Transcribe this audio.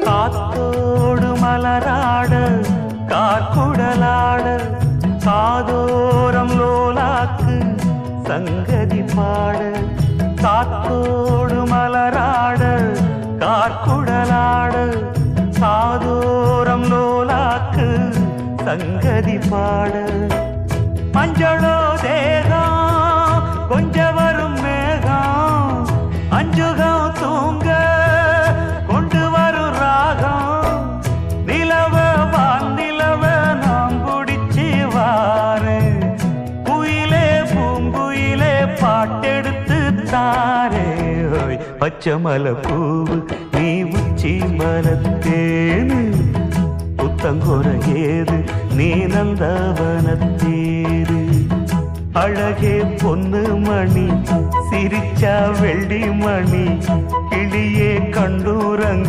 காத்தோடு மலராட கார்குடலாட காதோரம் லோலாக்கு சங்கதி பாட காத்தோடு மலராட கார்குடலாட காதோரம் லோலாக்கு சங்கதி பாட மஞ்சளோ தேகம் கொஞ்ச வரும் மேகம் அஞ்சுகம் தூங்க கொண்டு வரும் ராகம் நிலவ வானிலவ நாம் பிடிச்சி வாரு குயிலே பூங்குயிலே பாட்டெடுத்து தாரே பச்சை மலை பூவு நீ உச்சி மலத்தேனு புத்தங்கொர ஏது நீ நந்தவனத்தேரு அழகே பொன்னு மணி சிரிச்சா வெள்ளி மணி கிளியே கண்டூரங்கு